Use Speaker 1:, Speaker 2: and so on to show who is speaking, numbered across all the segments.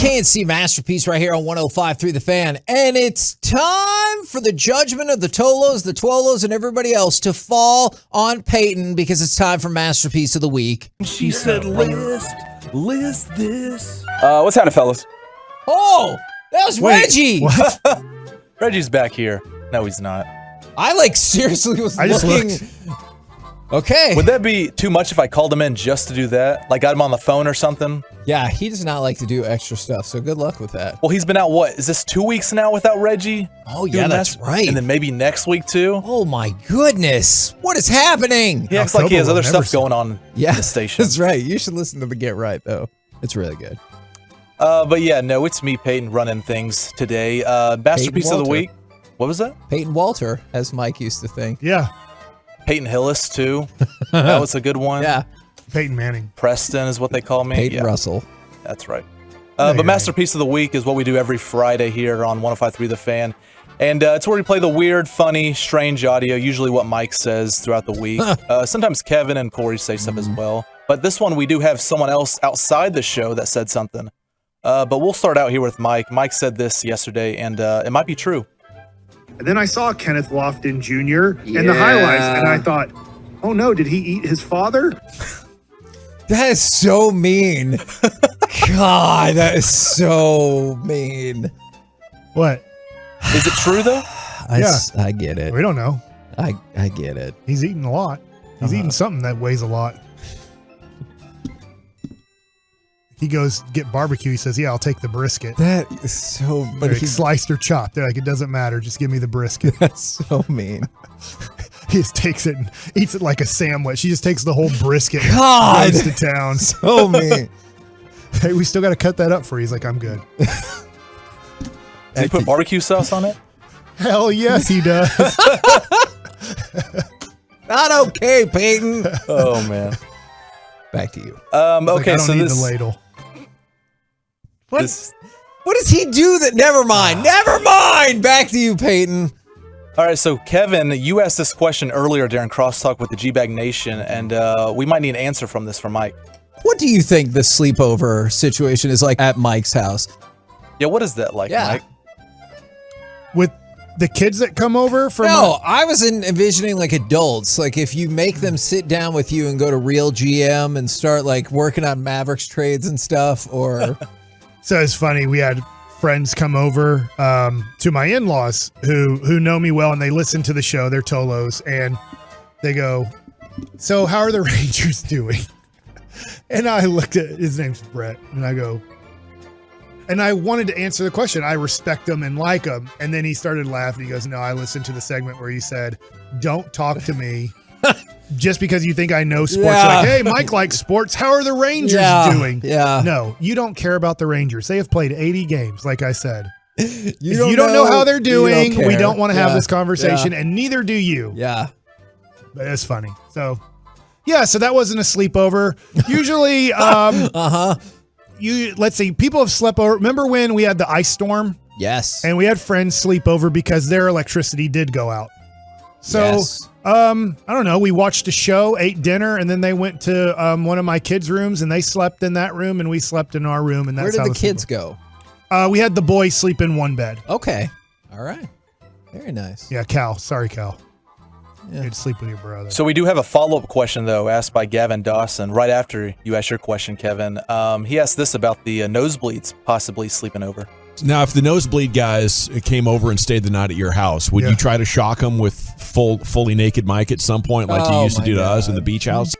Speaker 1: K&C Masterpiece right here on 105.3 The Fan. And it's time for the judgment of the Tolos, the Twolos, and everybody else to fall on Peyton because it's time for Masterpiece of the Week.
Speaker 2: She said, list this.
Speaker 3: What's happening, fellas?
Speaker 1: Oh, that was Reggie.
Speaker 2: What?
Speaker 3: Reggie's back here. No, he's not.
Speaker 1: I seriously was
Speaker 2: I just
Speaker 1: looking.
Speaker 2: looked.
Speaker 1: Okay.
Speaker 3: Would that be too much if I called him in just to do that? Like got him on the phone or something?
Speaker 1: Yeah, he does not like to do extra stuff, so good luck with that.
Speaker 3: Well, he's been out, what? Is this 2 weeks now without Reggie?
Speaker 1: Oh, yeah, that's right.
Speaker 3: And then maybe next week, too?
Speaker 1: Oh, my goodness. What is happening?
Speaker 3: He acts like he has other stuff going on in the station.
Speaker 1: That's right. You should listen to the Get Right, though. It's really good.
Speaker 3: But yeah, no, it's me, Peyton, running things today. Masterpiece of the Week. What was that?
Speaker 1: Peyton Walter, as Mike used to think.
Speaker 2: Yeah.
Speaker 3: Peyton Hillis, too. That was a good one.
Speaker 1: Yeah.
Speaker 2: Peyton Manning.
Speaker 3: Preston is what they call me.
Speaker 1: Peyton Russell.
Speaker 3: That's right. But Masterpiece of the Week is what we do every Friday here on 105.3 The Fan. And it's where we play the weird, funny, strange audio, usually what Mike says throughout the week. Sometimes Kevin and Corey say stuff as well. But this one, we do have someone else outside the show that said something. But we'll start out here with Mike. Mike said this yesterday, and it might be true.
Speaker 4: And then I saw Kenneth Lofton Jr. in the highlights, and I thought, oh no, did he eat his father?
Speaker 1: That is so mean. God, that is so mean.
Speaker 2: What?
Speaker 3: Is it true, though?
Speaker 1: I get it.
Speaker 2: We don't know.
Speaker 1: I get it.
Speaker 2: He's eating a lot. He's eating something that weighs a lot. He goes get barbecue. He says, yeah, I'll take the brisket.
Speaker 1: That is so...
Speaker 2: But like, sliced or chopped. They're like, it doesn't matter. Just give me the brisket.
Speaker 1: That's so mean.
Speaker 2: He just takes it and eats it like a sandwich. He just takes the whole brisket
Speaker 1: God,
Speaker 2: and goes to town.
Speaker 1: So mean.
Speaker 2: Hey, we still got to cut that up for you. He's like, I'm good.
Speaker 3: Does he put barbecue sauce on it?
Speaker 2: Hell yes, he does.
Speaker 1: Not okay, Peyton.
Speaker 3: Oh, man.
Speaker 1: Back to you.
Speaker 3: Okay,
Speaker 2: I don't
Speaker 3: so
Speaker 2: need
Speaker 3: this...
Speaker 2: the ladle.
Speaker 1: What does he do that? Never mind. Never mind. Back to you, Peyton.
Speaker 3: All right, so Kevin, you asked this question earlier during Crosstalk with the G-Bag Nation, and we might need an answer from this from Mike.
Speaker 1: What do you think the sleepover situation is like at Mike's house?
Speaker 3: Yeah, what is that like, Mike?
Speaker 2: With the kids that come over from...
Speaker 1: No, I was envisioning like adults. Like if you make them sit down with you and go to Real GM and start like working on Mavericks trades and stuff, or...
Speaker 2: So it's funny. We had friends come over to my in-laws who know me well, and they listen to the show. They're Tolos, and they go, so how are the Rangers doing? And I looked at, his name's Brett, and I go, and I wanted to answer the question. I respect them and like them. And then he started laughing. He goes, no, I listened to the segment where you said, don't talk to me just because you think I know sports.
Speaker 1: Yeah.
Speaker 2: Like, hey, Mike likes sports. How are the Rangers doing?
Speaker 1: Yeah.
Speaker 2: No, you don't care about the Rangers. They have played 80 games, like I said.
Speaker 1: You
Speaker 2: You don't know how they're doing. We don't want to have this
Speaker 1: conversation,
Speaker 2: and neither do you.
Speaker 1: Yeah.
Speaker 2: But it's funny. So, yeah, so that wasn't a sleepover. Usually, let's see, people have slept over. Remember when we had the ice storm?
Speaker 1: Yes.
Speaker 2: And we had friends sleep over because their electricity did go out. So,
Speaker 1: Yes.
Speaker 2: I don't know. We watched a show, ate dinner, and then they went to one of my kids' rooms, and they slept in that room, and we slept in our room. And that's
Speaker 1: Where did
Speaker 2: how
Speaker 1: the kids go?
Speaker 2: We had the boys sleep in one bed.
Speaker 1: Okay. All right. Very nice.
Speaker 2: Yeah, Cal. Sorry, Cal.
Speaker 1: Yeah.
Speaker 2: You had to sleep with your brother.
Speaker 3: So we do have a follow-up question, though, asked by Gavin Dawson right after you asked your question, Kevin. He asked this about the nosebleeds possibly sleeping over.
Speaker 5: Now, if the nosebleed guys came over and stayed the night at your house, would you try to shock them with fully naked Mike at some point like you used to do to us in the beach house?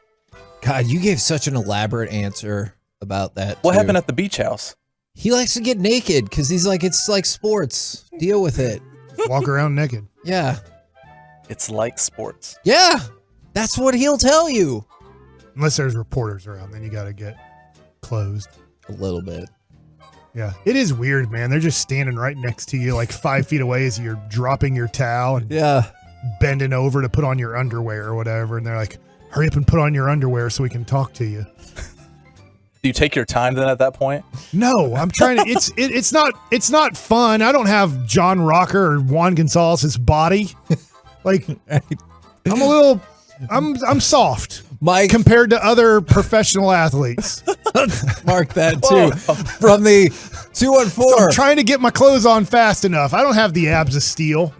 Speaker 1: God, you gave such an elaborate answer about that.
Speaker 3: What happened at the beach house?
Speaker 1: He likes to get naked because he's like, it's like sports. Deal with it.
Speaker 2: Walk around naked.
Speaker 1: Yeah.
Speaker 3: It's like sports.
Speaker 1: Yeah. That's what he'll tell you.
Speaker 2: Unless there's reporters around, then you got to get closed.
Speaker 1: A little bit.
Speaker 2: Yeah. It is weird, man. They're just standing right next to you, like 5 feet away as you're dropping your towel and bending over to put on your underwear or whatever. And they're like, hurry up and put on your underwear so we can talk to you.
Speaker 3: Do you take your time then at that point?
Speaker 2: No, I'm trying to. It's not fun. I don't have John Rocker or Juan Gonzalez's body. Like, I'm soft.
Speaker 1: Mike,
Speaker 2: compared to other professional athletes.
Speaker 1: mark that too. From the 214.
Speaker 2: I'm trying to get my clothes on fast enough. I don't have the abs of steel.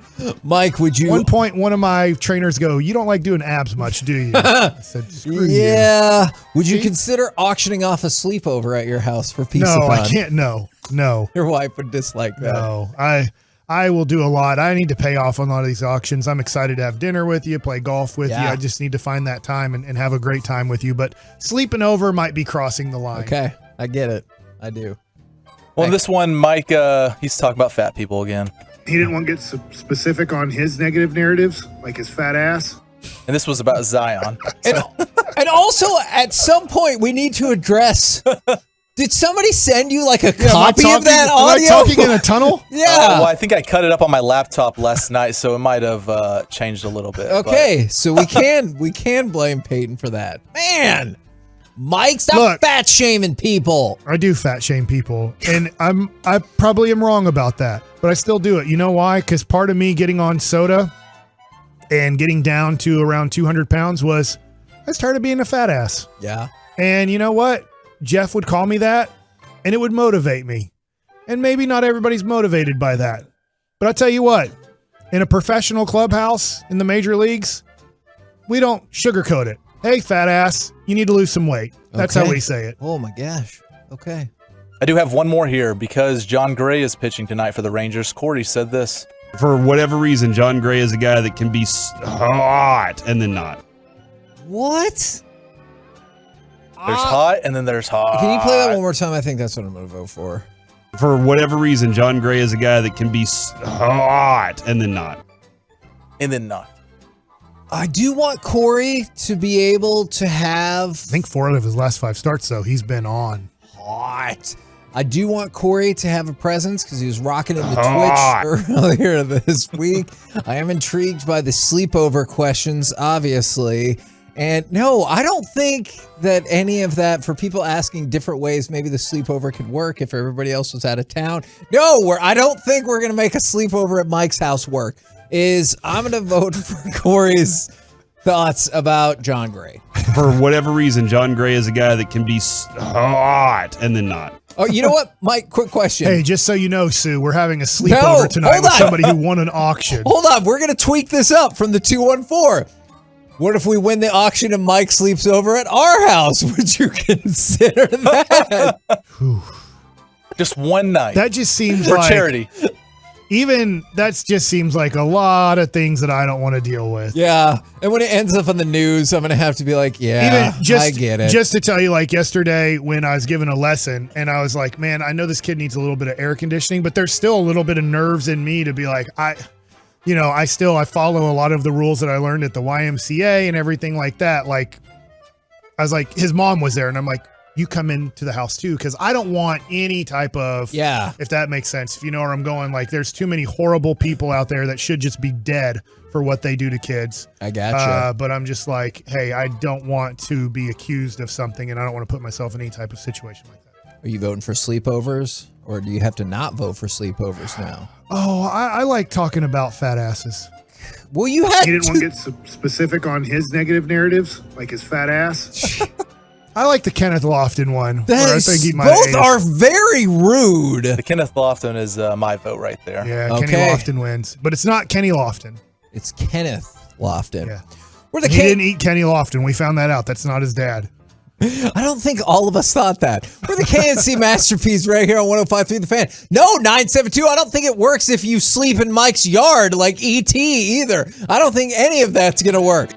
Speaker 1: Mike, would you?
Speaker 2: One point, one of my trainers go, "You don't like doing abs much, do you?" I said, "Screw you."
Speaker 1: Yeah. Would you consider auctioning off a sleepover at your house for peace
Speaker 2: No,
Speaker 1: of
Speaker 2: I
Speaker 1: mind?
Speaker 2: can't. No.
Speaker 1: Your wife would dislike that.
Speaker 2: No, I will do a lot. I need to pay off on a lot of these auctions. I'm excited to have dinner with you, play golf with you. I just need to find that time and have a great time with you. But sleeping over might be crossing the line.
Speaker 1: Okay, I get it. I do.
Speaker 3: Well, this one, Mike, he's talking about fat people again.
Speaker 4: He didn't want to get specific on his negative narratives, like his fat ass.
Speaker 3: And this was about Zion.
Speaker 1: And also, at some point, we need to address. Did somebody send you like a copy of that audio?
Speaker 2: Am I talking in a tunnel?
Speaker 1: Yeah.
Speaker 3: Well, I think I cut it up on my laptop last night, so it might have changed a little bit.
Speaker 1: Okay, so we can blame Peyton for that. Man, Mike, stop
Speaker 2: Look,
Speaker 1: fat shaming people.
Speaker 2: I do fat shame people, and I probably am wrong about that, but I still do it. You know why? Because part of me getting on soda and getting down to around 200 pounds was I started being a fat ass.
Speaker 1: Yeah.
Speaker 2: And you know what? Jeff would call me that, and it would motivate me. And maybe not everybody's motivated by that. But I'll tell you what, in a professional clubhouse in the major leagues, we don't sugarcoat it. Hey, fat ass, you need to lose some weight. That's how we say it.
Speaker 1: Oh my gosh. Okay.
Speaker 3: I do have one more here because John Gray is pitching tonight for the Rangers. Corey said this.
Speaker 6: For whatever reason, John Gray is a guy that can be hot and then not.
Speaker 1: What?
Speaker 3: There's hot and then there's hot.
Speaker 1: Can you play that one more time? I think that's what I'm going to vote for.
Speaker 6: For whatever reason, John Gray is a guy that can be hot and then not.
Speaker 3: And then not.
Speaker 1: I do want Corey to be able to have
Speaker 2: I think 4 out of his last 5 starts, though, he's been on.
Speaker 1: hot. I do want Corey to have a presence because he was rocking it in the Twitch earlier this week. I am intrigued by the sleepover questions, obviously. And no, I don't think that any of that, for people asking different ways, maybe the sleepover could work if everybody else was out of town. No, I don't think we're going to make a sleepover at Mike's house work. I'm going to vote for Corey's thoughts about John Gray.
Speaker 6: For whatever reason, John Gray is a guy that can be hot and then not.
Speaker 1: Oh, you know what, Mike? Quick question.
Speaker 2: Hey, just so you know, Sue, we're having a sleepover tonight with somebody who won an auction.
Speaker 1: Hold on. We're going to tweak this up from the 214. What if we win the auction and Mike sleeps over at our house? Would you consider that?
Speaker 3: Just one night.
Speaker 2: That just seems
Speaker 3: for
Speaker 2: like
Speaker 3: charity.
Speaker 2: Even that just seems like a lot of things that I don't want to deal with.
Speaker 1: Yeah. And when it ends up on the news, I'm going to have to be like, yeah, I get it.
Speaker 2: Just to tell you, like yesterday when I was given a lesson and I was like, man, I know this kid needs a little bit of air conditioning, but there's still a little bit of nerves in me to be like, I follow a lot of the rules that I learned at the YMCA and everything like that. Like, I was like, his mom was there and I'm like, you come into the house too, because I don't want any type of, if that makes sense, if you know where I'm going. Like, there's too many horrible people out there that should just be dead for what they do to kids.
Speaker 1: I gotcha.
Speaker 2: But I'm just like, hey, I don't want to be accused of something, and I don't want to put myself in any type of situation like that.
Speaker 1: Are you voting for sleepovers, or do you have to not vote for sleepovers now?
Speaker 2: Oh, I like talking about fat asses.
Speaker 1: Well, you had
Speaker 4: He didn't want to get specific on his negative narratives, like his fat ass.
Speaker 2: I like the Kenneth Lofton one.
Speaker 1: Both are very rude.
Speaker 3: The Kenneth Lofton is my vote right there.
Speaker 2: Yeah, Kenny Lofton wins. But it's not Kenny Lofton.
Speaker 1: It's Kenneth Lofton.
Speaker 2: Yeah. He didn't eat Kenny Lofton. We found that out. That's not his dad.
Speaker 1: I don't think all of us thought that. We're the KNC Masterpiece right here on 105.3 The Fan. No, 972. I don't think it works if you sleep in Mike's yard like E.T. either. I don't think any of that's going to work.